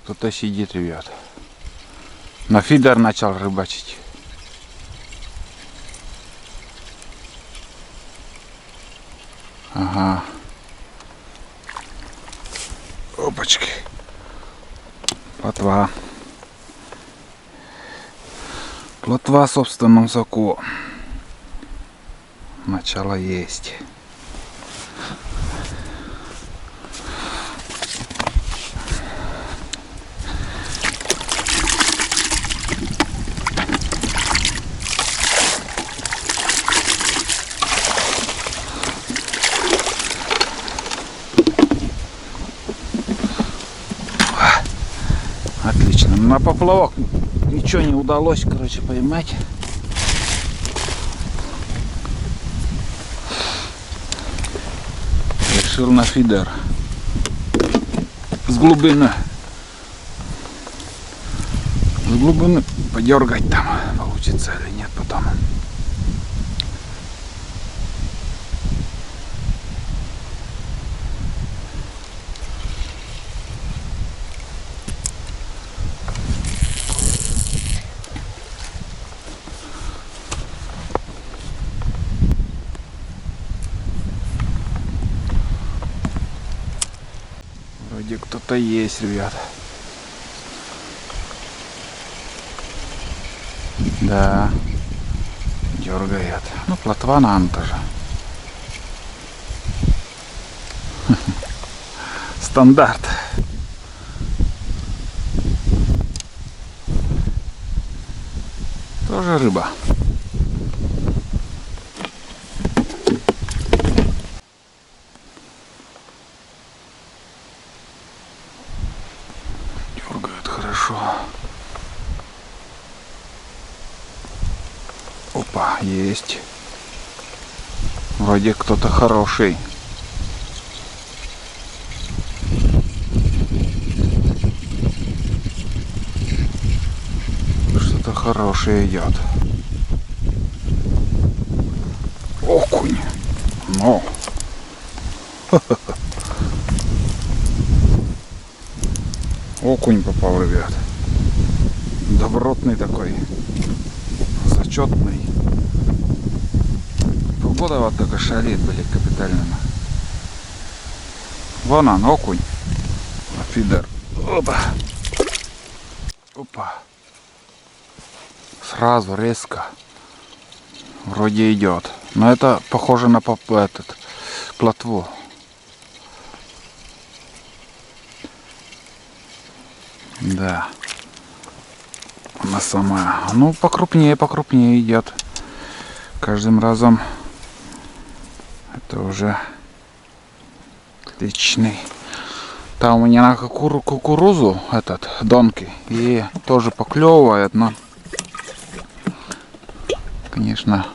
Кто-то сидит, ребят. На фидер начал рыбачить. Ага. Опачки. Плотва. Плотва в собственном соку. Начало есть. Отлично. На поплавок ничего не удалось, короче, поймать. Решил на фидер. С глубины. С глубины подергать там, получится или нет потом. Вроде кто-то есть, ребят. Да, дергает. Ну, плотва нам тоже. Стандарт. Тоже рыба. Дергает хорошо. Опа, есть. Вроде кто-то хороший. Что-то хорошее идет. Окунь. Ну. Окунь попал, ребят. Добротный такой. Зачетный. Погода вот только шалит, блин, капитально. Вон он, окунь. Фидер. Опа. Опа. Сразу, резко. Вроде идет. Но это похоже на плотву. Да. Она самая. Ну, покрупнее идет. Каждым разом. Это уже отличный. Там у меня на кукурузу этот донки. И тоже поклевывает, но конечно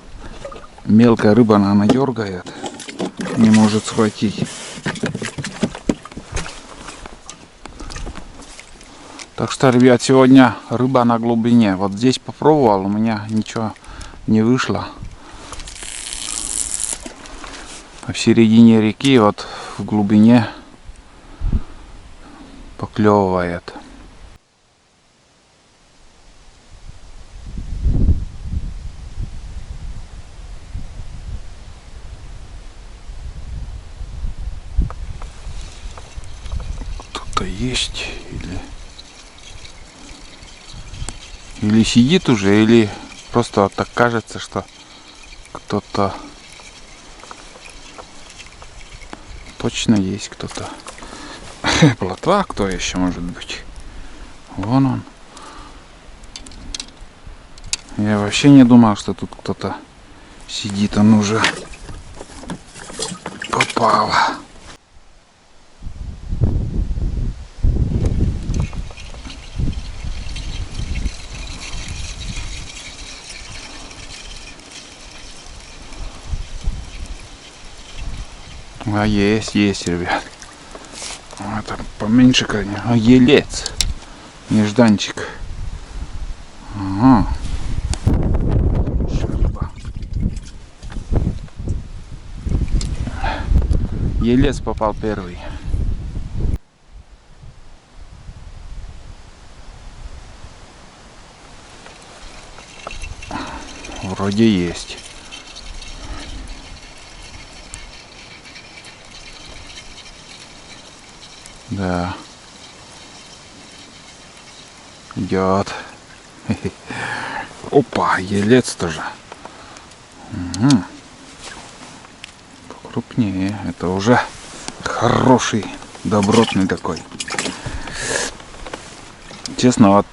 мелкая рыба она дергает. Не может схватить. Так что, ребят, сегодня рыба на глубине. Вот здесь попробовал, у меня ничего не вышло. А в середине реки, вот в глубине, поклевывает. Кто-то есть или сидит уже, или просто вот так кажется, что кто-то точно есть кто-то. Плотва, кто еще может быть? Вон он. Я вообще не думал, что тут кто-то сидит, он уже попал. А есть, ребят. Это поменьше, конечно. Елец. Нежданчик. Ага. Елец попал первый. Вроде есть. Да. Идет. Опа, елец тоже. Угу. Крупнее. Это уже хороший, добротный такой. Честно,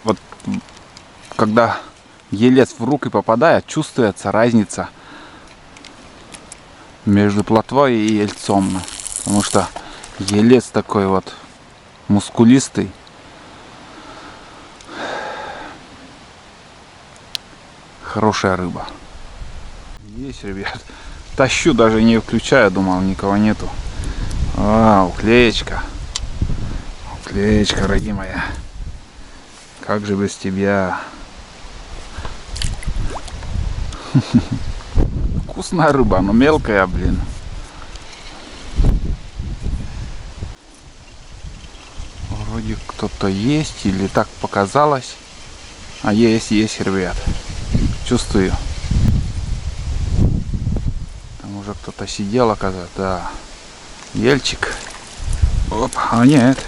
вот когда елец в руки попадает, чувствуется разница между плотвой и ельцом. Потому что елец такой вот мускулистый. Хорошая рыба. Есть, ребят. Тащу, даже не включаю, думал, никого нету. А, уклеечка. Уклеечка, родимая. Как же без тебя? Вкусная рыба, но мелкая, блин. Вроде кто-то есть, или так показалось. А есть, ребят. Чувствую. Там уже кто-то сидел, оказывается. Да. Ельчик. Оп, а нет.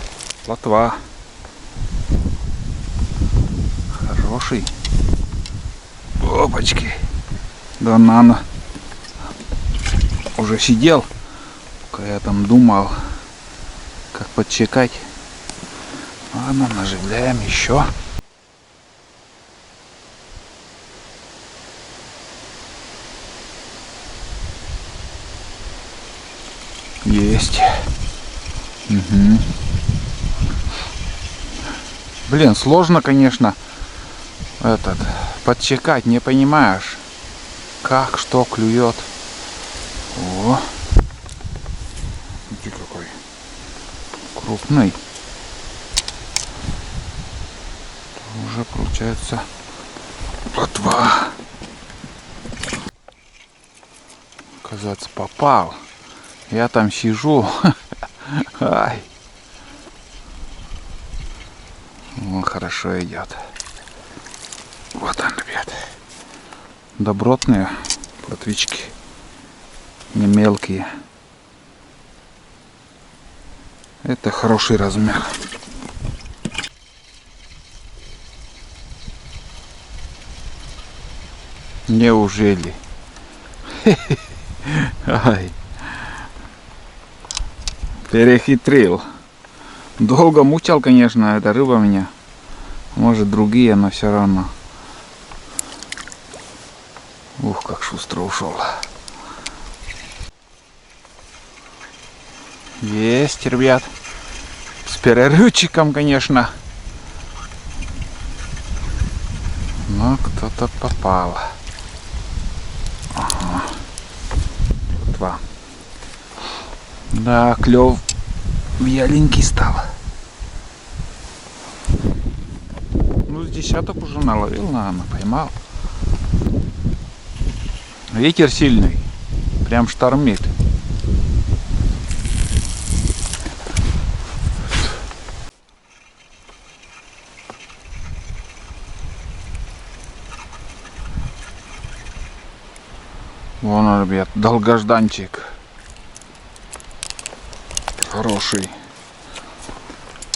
Плотва. Хороший. Опачки. Да нано. Уже сидел. Пока я там думал, как подчекать. Ладно, наживляем еще. Есть. Угу. Блин, сложно, конечно, подчекать, не понимаешь, как, что клюет. О, смотри, какой крупный. Уже получается плотва. Оказывается, попал. Я там сижу. Ай. Он хорошо идет. Вот он, ребят. Добротные плотвички. Не мелкие. Это хороший размер. Неужели? Ай. Перехитрил. Долго мучал, конечно, эта рыба меня. Может, другие, но все равно. Ух, как шустро ушел. Есть, ребят. С перерывчиком, конечно. Но кто-то попал. Ага. Два. Да, клев вяленький стал. Ну, с десяток уже наловил, наверное, поймал. Ветер сильный. Прям штормит. Вон он, ребят, долгожданчик. Хороший.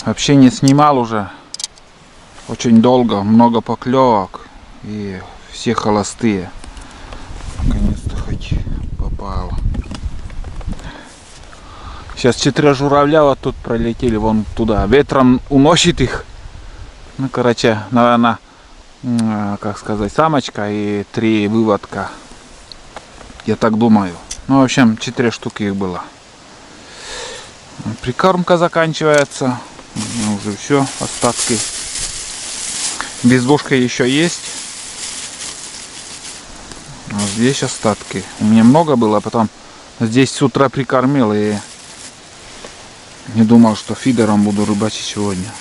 Вообще не снимал уже очень долго, много поклевок и все холостые. Наконец-то хоть попал. Сейчас 4 журавля вот тут пролетели вон туда. Ветром уносит их. Ну, короче, наверное, как сказать, самочка и 3 выводка. Я так думаю. Ну, в общем, 4 штуки их было. Прикормка заканчивается. Уже все, остатки. Безбушка еще есть. А здесь остатки. У меня много было, а потом здесь с утра прикормил и не думал, что фидером буду рыбачить сегодня.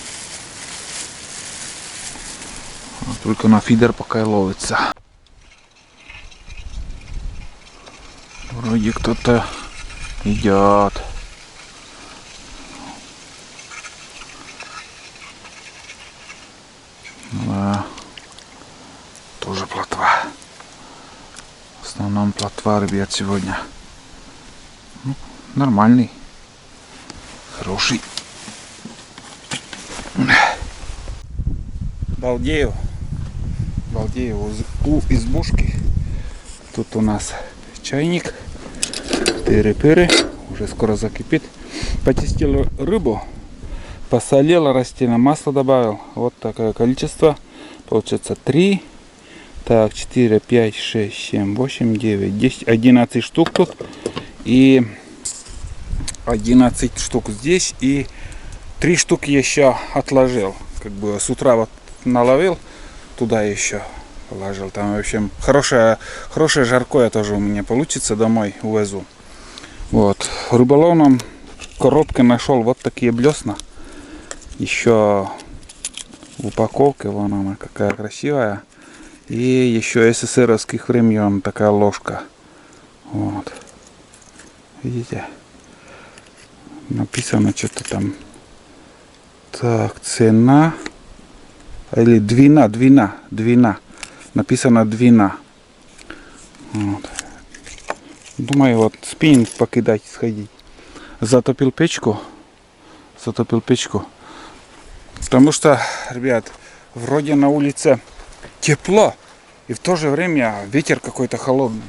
Только на фидер пока и ловится. Вроде кто-то идет. Да. Тоже плотва. плотва, ребят, сегодня. Ну, нормальный. Хороший. Балдею. Балдею у избушки. Тут у нас чайник. Тыры-пыры. Уже скоро закипит. Почистил рыбу. Посолил, растительное масло добавил. Вот такое количество. Получается 3. Так, 4, 5, 6, 7, 8, 9, 10, 11 штук тут. И 11 штук здесь. И 3 штуки еще отложил. Как бы с утра вот наловил. Туда еще положил. Там, в общем, хорошее жаркое тоже у меня получится. Домой увезу. Вот. В рыболовном коробке нашел вот такие блесна. Еще в упаковке. Вон она какая красивая. И еще СССРовских времен такая ложка. Вот. Видите? Написано что-то там. Так, цена. Или двина. Написано двина. Вот. Думаю, вот спиннинг покидать, сходить. Затопил печку. Потому что, ребят, вроде на улице тепло. И в то же время ветер какой-то холодный.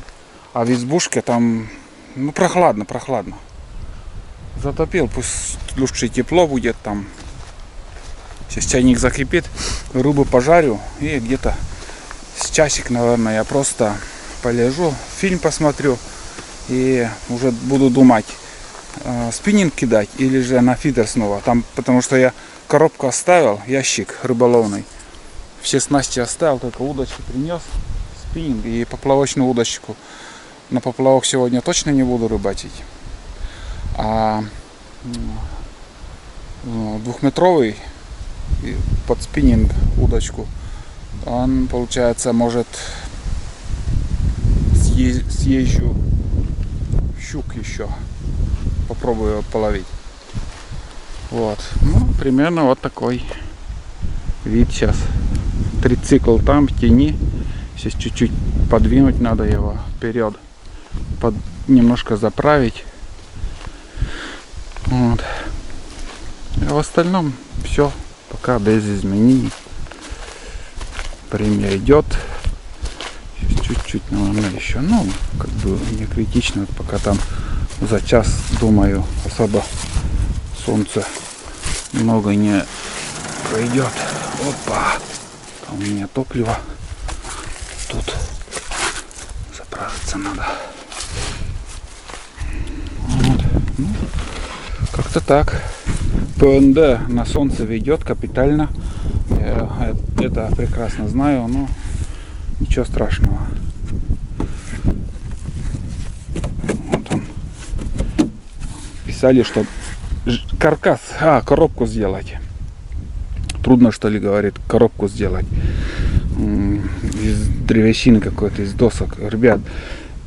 А в избушке там, ну, прохладно. Затопил, пусть лучше тепло будет там. Сейчас чайник закипит, рыбу пожарю. И где-то с часик, наверное, я просто полежу, фильм посмотрю. И уже буду думать, спиннинг кидать или же на фидер снова. Там, потому что я коробку оставил, ящик рыболовный. Все снасти оставил, только удочки принес, спиннинг и поплавочную удочку. На поплавок сегодня точно не буду рыбачить. А двухметровый под спиннинг удочку, он, получается, может съезжу щук еще. Попробую половить. Вот. Ну, примерно вот такой вид сейчас. Трицикл там в тени. Сейчас чуть-чуть подвинуть надо его вперед. Немножко заправить. Вот. А в остальном все пока без изменений. Время идет. Сейчас чуть-чуть, наверное, еще. Ну, как бы не критично. Пока там за час, думаю, особо солнце много не пройдет. Опа! Там у меня топливо. Тут заправиться надо. Вот. Ну, как-то так. ПНД на солнце ведет капитально. Я это прекрасно знаю, но ничего страшного. Вот он. Писали, что каркас, коробку сделать. Трудно, что ли, говорит, коробку сделать. Из древесины какой-то, из досок. Ребят,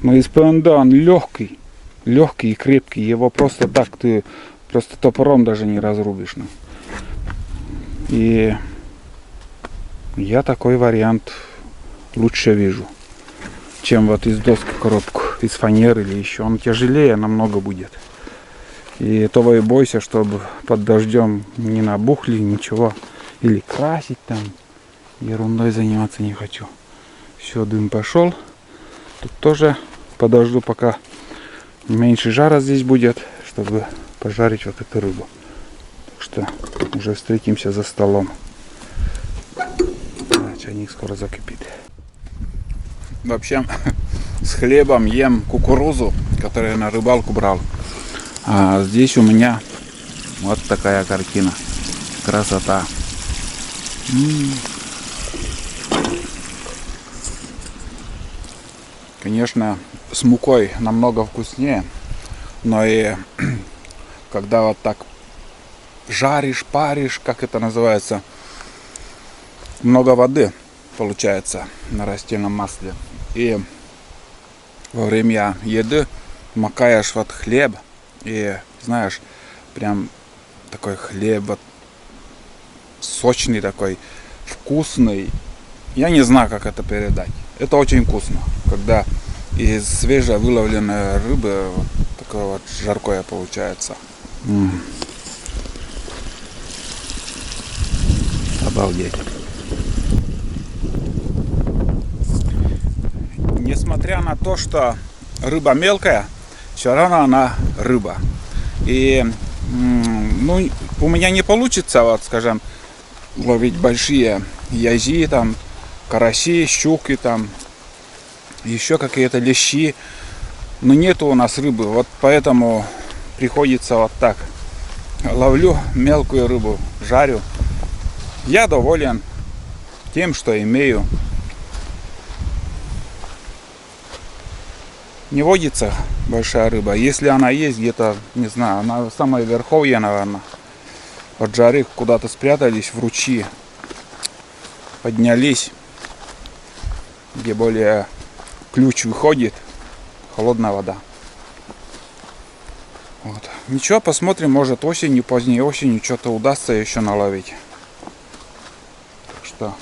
но из ПНД он легкий и крепкий. Его просто так ты просто топором даже не разрубишь. И я такой вариант лучше вижу, чем вот из доски коробку, из фанеры или еще. Он тяжелее намного будет. И того и бойся, чтобы под дождем не набухли, ничего. Или красить там. Ерундой заниматься не хочу. Все, дым пошел. Тут тоже подожду, пока меньше жара здесь будет, чтобы пожарить вот эту рыбу. Так что уже встретимся за столом. Чайник скоро закипит. Вообще с хлебом ем кукурузу, которую я на рыбалку брал. А здесь у меня вот такая картина. Красота. Конечно, с мукой намного вкуснее, но и когда вот так жаришь, паришь, как это называется, много воды получается на растительном масле. И во время еды макаешь вот хлеб, и знаешь, прям такой хлеб вот сочный такой, вкусный. Я не знаю, как это передать. Это очень вкусно, когда из свежевыловленной рыбы вот такое вот жаркое получается. Обалдеть. Несмотря на то, что рыба мелкая, все равно она рыба. И ну, у меня не получится, вот скажем, ловить большие язи, там, караси, щуки, там, еще какие-то лещи. Но нету у нас рыбы, вот поэтому приходится вот так. Ловлю мелкую рыбу, жарю. Я доволен тем, что имею. Не водится большая рыба. Если она есть где-то, не знаю, на самой верховье, наверное, от жары куда-то спрятались в ручьи, поднялись, где более ключ выходит, холодная вода. Вот. Ничего, посмотрим, может осенью, поздней осенью что-то удастся еще наловить. Так что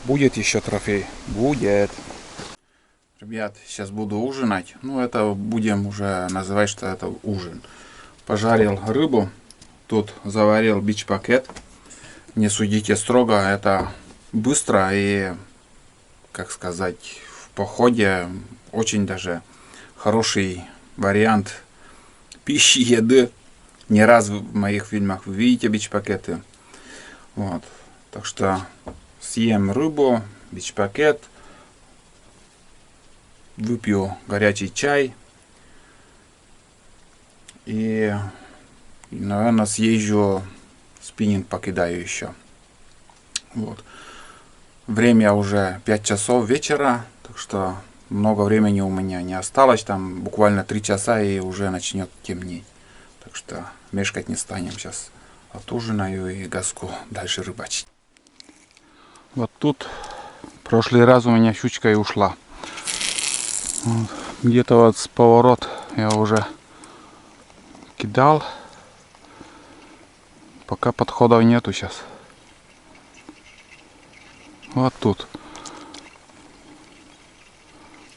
будет еще трофей. Будет. Ребят, сейчас буду ужинать. Ну, это будем уже называть, что это ужин. Пожарил рыбу. Тут заварил бич-пакет. Не судите строго, это быстро и, как сказать, в походе очень даже хороший вариант пищи, еды. Не раз в моих фильмах вы видите бич-пакеты. Вот. Так что съем рыбу, бич-пакет. Выпью горячий чай. И, наверное, съезжу спиннинг покидаю еще. Вот. Время уже 5 часов вечера. Так что много времени у меня не осталось. Там буквально 3 часа и уже начнет темнеть. Так что мешкать не станем. Сейчас отужинаю и газку дальше рыбачить. Вот тут в прошлый раз у меня щучка и ушла. Вот. Где-то вот с поворот я уже кидал. Пока подходов нету сейчас. Вот тут.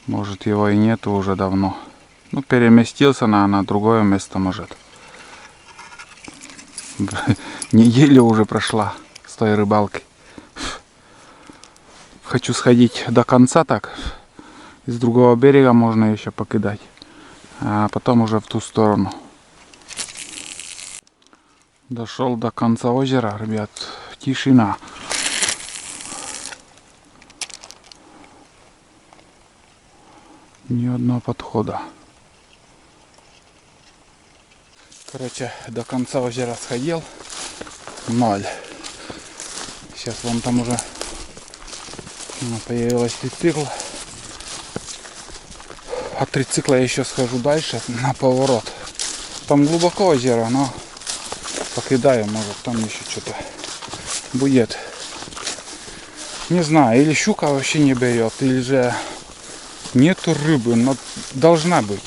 Может, его и нету уже давно. Ну, переместился на другое место, может. Неделя уже прошла с той рыбалки. Хочу сходить до конца так. С другого берега можно еще покидать. А потом уже в ту сторону. Дошел до конца озера, ребят. Тишина. Ни одного подхода. Короче, до конца озера сходил. 0. Сейчас вон там уже появилась трицикл. От трицикла я еще схожу дальше на поворот. Там глубоко озеро, но покидаю, может там еще что-то будет. Не знаю, или щука вообще не берет, или же нету рыбы, но должна быть.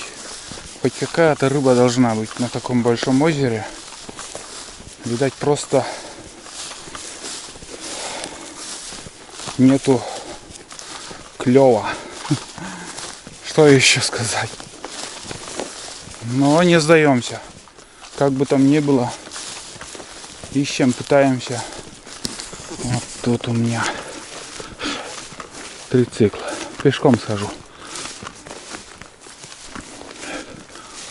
Хоть какая-то рыба должна быть на таком большом озере. Видать, просто нету клёва. Что еще сказать? Но не сдаемся. Как бы там ни было, ищем, пытаемся. Вот тут у меня трицикл. Пешком схожу.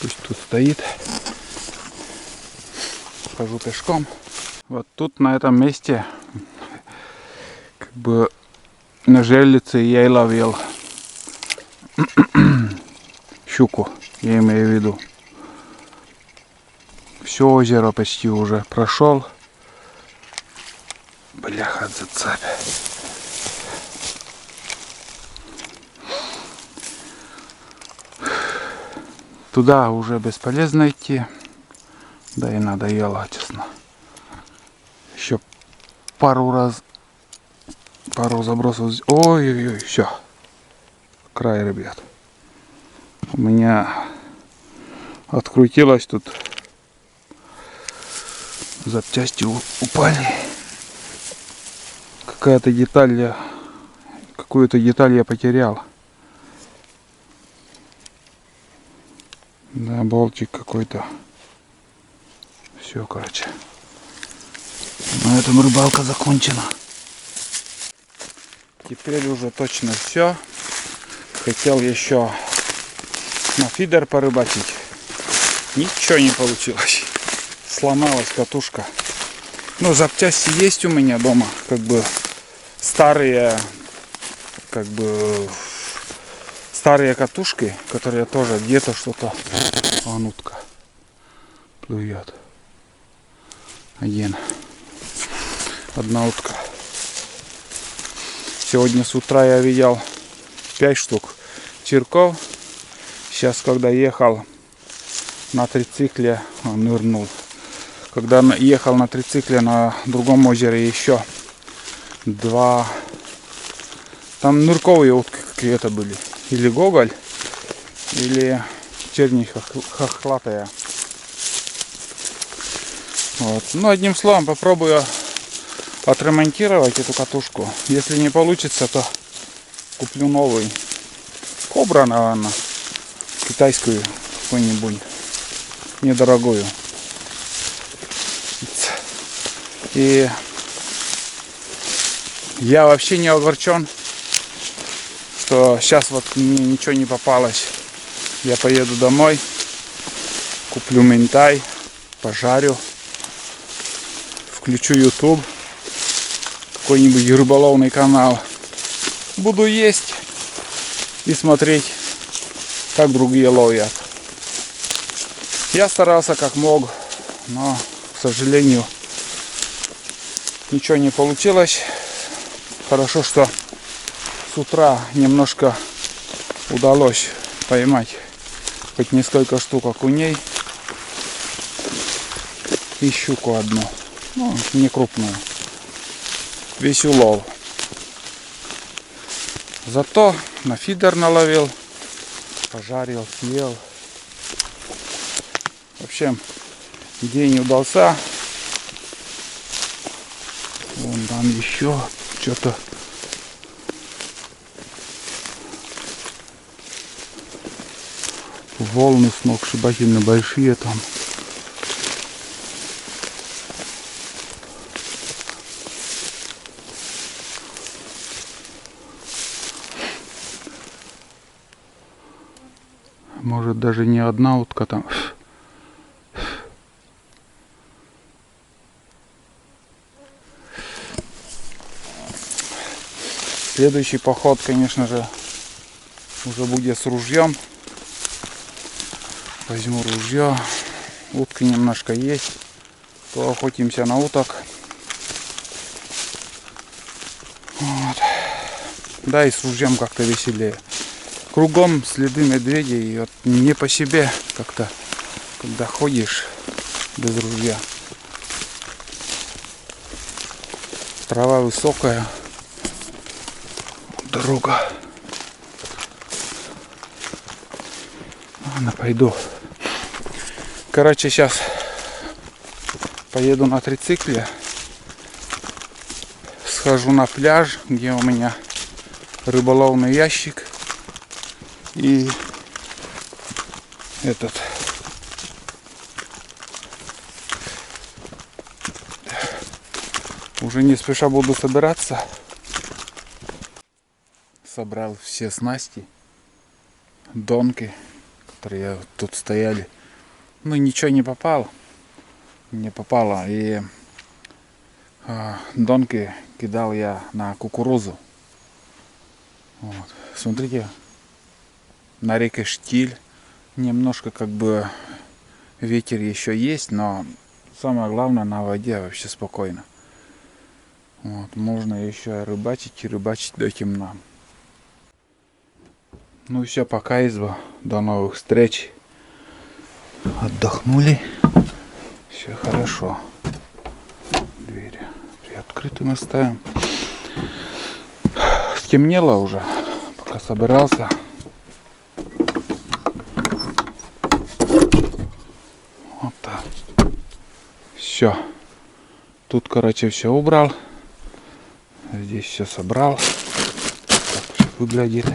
Пусть тут стоит. Хожу пешком. Вот тут на этом месте как бы на жерлице я и ловил щуку, я имею в виду. Все озеро почти уже прошел. Бляха, зацепь. Туда уже бесполезно идти. Да и надоело, честно. Еще пару забросов. Ой-ой-ой, все. Край, ребят. У меня открутилось тут. Запчасти упали. Какую-то деталь я потерял. Да, болтик какой-то. Все, короче. На этом рыбалка закончена. Теперь уже точно все. Хотел еще на фидер порыбачить. Ничего не получилось. Сломалась катушка. Ну, запчасти есть у меня дома. Как бы старые старые катушки, которые тоже где-то что-то. Вон утка плывет. Одна утка. Сегодня с утра я видел 5 штук черков. Сейчас, когда ехал на трицикле, он нырнул. Когда ехал на трицикле на другом озере еще 2. Там нырковые утки какие-то были. Или гоголь, или чернь хохлатая. Вот. Ну, одним словом, попробую отремонтировать эту катушку. Если не получится, то куплю новый. Кобра, наверное. Китайскую какую-нибудь. Недорогую. И я вообще не огорчен, что сейчас вот мне ничего не попалось. Я поеду домой, куплю минтай, пожарю, включу YouTube, какой-нибудь рыболовный канал. Буду есть и смотреть, как другие ловят. Я старался как мог, но, к сожалению, ничего не получилось. Хорошо, что с утра немножко удалось поймать хоть несколько штук окуней и щуку одну, ну, не крупную. Весь улов. Зато на фидер наловил, пожарил, съел. В общем, день удался. Вон там еще что-то. Волны сногсшибательно большие там. Может, даже не одна утка там. Следующий поход, конечно же, уже будет с ружьем. Возьму ружье. Утки немножко есть. Поохотимся на уток. Вот. Да, и с ружьем как-то веселее. Кругом следы медведей. И вот не по себе как-то, когда ходишь без ружья. Трава высокая. Дорога. Ладно, пойду. Короче, сейчас поеду на трицикле. Схожу на пляж, где у меня рыболовный ящик. И этот. Уже не спеша буду собираться. Собрал все снасти, донки, которые тут стояли. Ну, ничего не попало. Не попало. И донки кидал я на кукурузу. Вот. Смотрите, на реке штиль. Немножко как бы ветер еще есть, но самое главное, на воде вообще спокойно. Вот. Можно еще рыбачить и рыбачить до темна. Ну все, пока, изба. До новых встреч. Отдохнули. Все хорошо. Двери приоткрытым оставим. Стемнело уже, пока собирался. Вот так. Все. Тут, короче, все убрал. Здесь все собрал. Так все выглядит.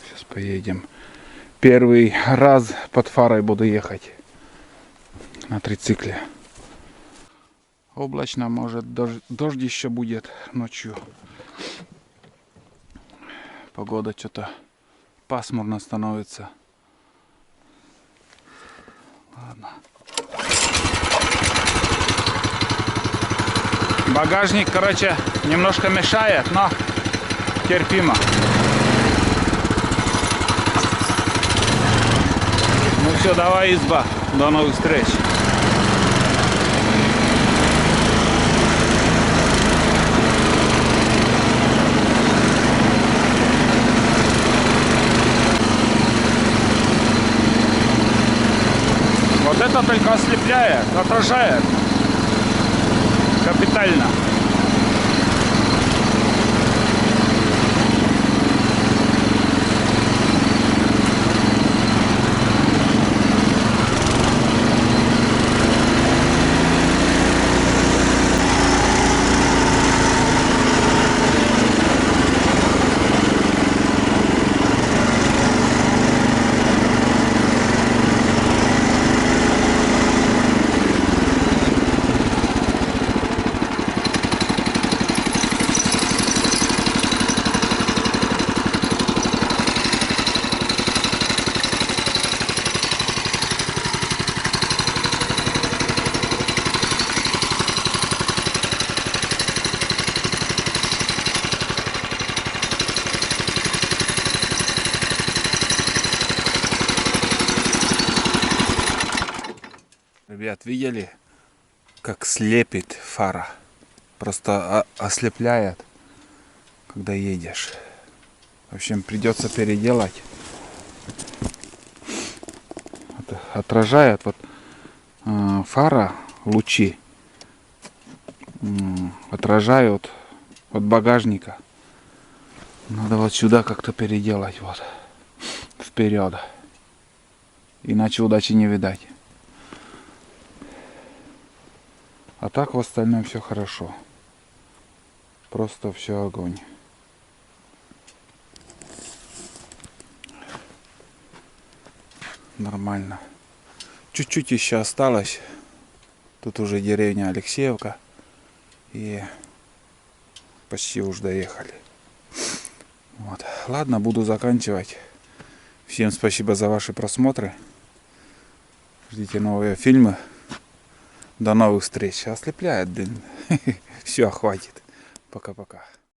Сейчас поедем Первый раз под фарой буду ехать на трицикле. Облачно, может дождь еще будет ночью. Погода что-то пасмурно становится. Ладно. Багажник, короче, немножко мешает, но терпимо. Ну все, давай, изба. До новых встреч. Вот это только ослепляет, отражает. Капитально. Ребят, видели, как слепит фара? Просто ослепляет, когда едешь. В общем, придется переделать. Отражает вот фара, лучи отражают от багажника. Надо вот сюда как-то переделать, вот вперед, иначе удачи не видать. А так в остальном все хорошо. Просто все огонь. Нормально. Чуть-чуть еще осталось. Тут уже деревня Алексеевка. И почти уж доехали. Вот. Ладно, буду заканчивать. Всем спасибо за ваши просмотры. Ждите новые фильмы. До новых встреч. Ослепляет, блин. Все, хватит. Пока-пока.